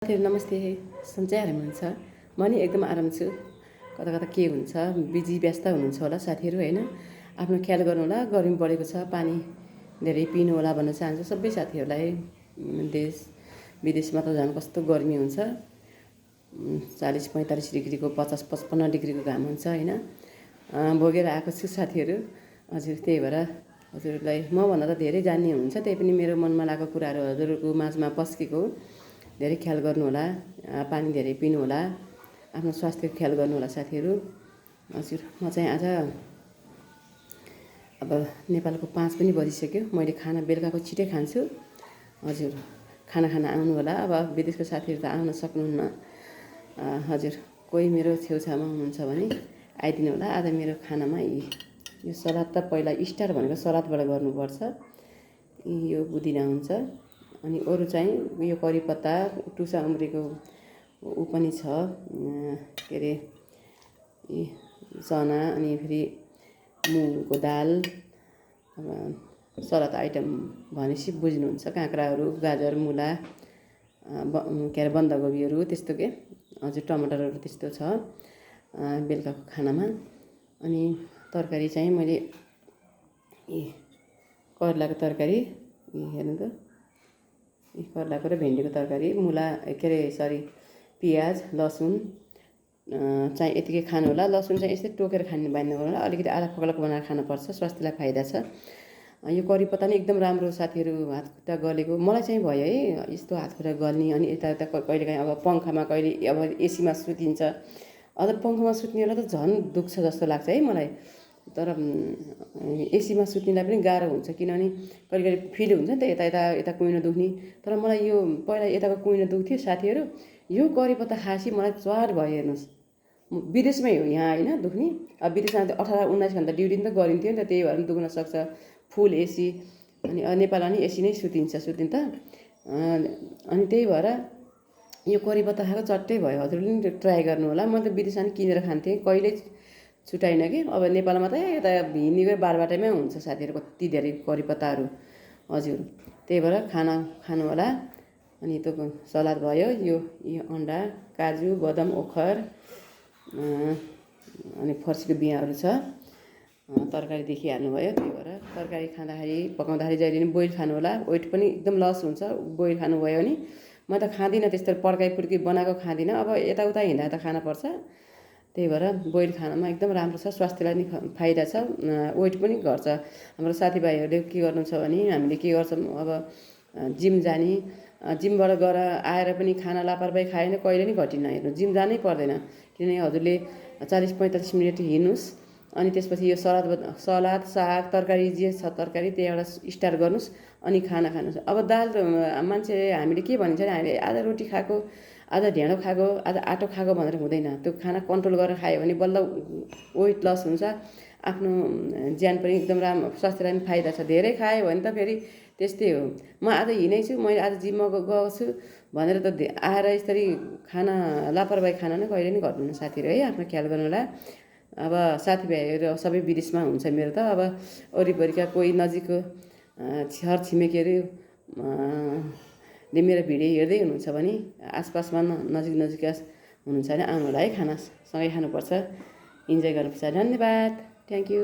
साथीहरू नमस्ते, सन्चै आराम हुनुहुन्छ? म नि एकदम आराम छु। कता कता के हुन्छ, बिजी व्यस्त हुनुहुन्छ होला साथीहरू होइन। आफ्नो ख्याल गर्नु होला, गर्मी बढेको छ, पानी धेरै पिनु होला भन्न चाहन्छु सबै साथीहरूलाई। देश विदेशमा त झन् कस्तो गर्मी हुन्छ, 40-45 डिग्रीको 50-55 डिग्रीको घाम हुन्छ होइन। भोगेर आएको छु साथीहरू। हजुर, त्यही भएर हजुरलाई मभन्दा त धेरै जान्ने हुनुहुन्छ, त्यही पनि मेरो मनमा लागेको कुराहरू हजुरको माझमा पस्केको। धेरै ख्याल गर्नु होला, पानी धेरै पिनु होला, आफ्नो स्वास्थ्यको ख्याल गर्नु होला साथीहरू। हजुर, म चाहिँ आज अब नेपालको 5 पनि बजिसक्यो। मैले खाना बेलुकाको छिटै खान्छु। हजुर, खाना आउनु होला। अब विदेशको साथीहरू त आउन सक्नुहुन्न। हजुर, कोही मेरो छेउछाउमा हुनुहुन्छ भने आइदिनु होला। आज मेरो खानामा यो सलाद त पहिला स्टार भनेको सलादबाट गर्नुपर्छ। यो पुदिना हुन्छ, अनि अरू चाहिँ यो करी पत्ता, टुसा उम्रेको ऊ पनि छ, के अरे चना, अनि फेरि मुङको दाल। सलाद आइटम भनेपछि बुझ्नुहुन्छ, काँक्राहरू, गाजर, मुला, के अरे बन्दाकोपीहरू त्यस्तो के। हजुर, टमाटरहरू त्यस्तो छ बेलुकाको खानामा। अनि तरकारी चाहिँ मैले करेलाको तरकारी, हेर्नु त, करेलाको र भेन्डीको तरकारी, मुला के अरे पियाज, लसुन चाहिँ यतिकै खानु होला। लसुन चाहिँ यस्तै टोकेर खानु बान्नु होला, अलिकति आधा पगलाको बनाएर खानुपर्छ, स्वास्थ्यलाई फाइदा छ। यो करी पत्ता नि एकदम राम्रो साथीहरू, हातखुट्टा गलेको मलाई चाहिँ भयो है, यस्तो हातखुट्टा गल्ने। अनि यता कहिलेकाहीँ अब पङ्खामा, कहिले अब एसीमा सुतिन्छ, अझ पङ्खामा सुत्नेलाई त झन् दुख्छ जस्तो लाग्छ है मलाई। तर एसीमा सुत्नेलाई पनि गाह्रो हुन्छ, किनभने कहिले फिल हुन्छ नि त, यता कुइनो दुख्ने। तर मलाई यो पहिला यताको कुइनो दुख्थ्यो साथीहरू, यो करी पत्ता खाएपछि मलाई चवार भयो। हेर्नुहोस्, विदेशमै हो, यहाँ होइन दुख्ने। अब विदेशमा 18-19 घन्टा ड्युटी त गरिन्थ्यो नि त, त्यही भएर पनि दुख्न सक्छ। फुल एसी, अनि नेपालमा नि एसी नै सुतिन त। अनि त्यही भएर यो करी पत्ता खाएको चट्टै भयो। हजुरले पनि ट्राई गर्नु होला। म त विदेशमा नि किनेर खान्थेँ, कहिल्यै छुटाइनँ कि। अब नेपालमा त यता हिँडेकै बाटोबाटैमै हुन्छ साथीहरू, कति धेरै करी पत्ताहरू। हजुर, त्यही भएर खाना खानु होला। अनि त्यो सलाद भयो, यो अन्डा, काजु, बदाम, ओखर, अनि फर्सीको बियाहरू छ। तरकारी देखिहाल्नुभयो। त्यही भएर तरकारी खाँदाखेरि, पकाउँदाखेरि जहिले पनि बोइल खानु होला। वेट पनि एकदम लस हुन्छ बोइल खानुभयो भने। म त खाँदिनँ त्यस्तो पुर्की बनाएको खाँदिनँ। अब यताउता हिँड्दा त खानुपर्छ, त्यही भएर बोइल खानामा एकदम राम्रो छ, स्वास्थ्यलाई नि फाइदा छ, वेट पनि घट्छ। हाम्रो साथीभाइहरूले के गर्नु छ भने, हामीले के गर्छौँ अब, जिम जाने, जिमबाट गएर आएर पनि खाना लापरवाही खायो भने कहिले नि घटिन्न। हेर्नु, जिम जानै पर्दैन, किनभने हजुरले 40-45 मिनट हिँड्नुहोस्, अनि त्यसपछि यो सलाद, साग, तरकारी जे छ तरकारी त्यहीबाट स्टार्ट गर्नुहोस्, अनि खाना खानुहोस्। अब दाल मान्छे हामीले के भनिन्छ भने, हामीले आधा रोटी खाएको, आधा ढेँडो खाएको, आधा आटो खाएको भनेर हुँदैन। त्यो खाना कन्ट्रोल गरेर खायो भने बल्ल वेट लस हुन्छ, आफ्नो ज्यान पनि एकदम राम्रो, स्वास्थ्यलाई पनि फाइदा छ। धेरै खायो भने त फेरि त्यस्तै हो। म आज हिँडेछु, मैले आज जिममा गएको छु भनेर त आएर यसरी खाना लापरवाही खाना नै कहिले नि घट्नु साथीहरू है। आफ्नो ख्याल गर्नु होला। अब साथीभाइहरू सबै विदेशमा हुन्छ मेरो त। अब वरिपरिका कोही नजिकको छर छिमेकीहरू मेरो भिडियो हेर्दै हुनुहुन्छ भने, आसपासमा नजिकका हुनुहुन्छ भने आउनु होला है। खाना सँगै खानुपर्छ, इन्जोय गर्नुपर्छ। धन्यवाद, थ्याङ्क यू।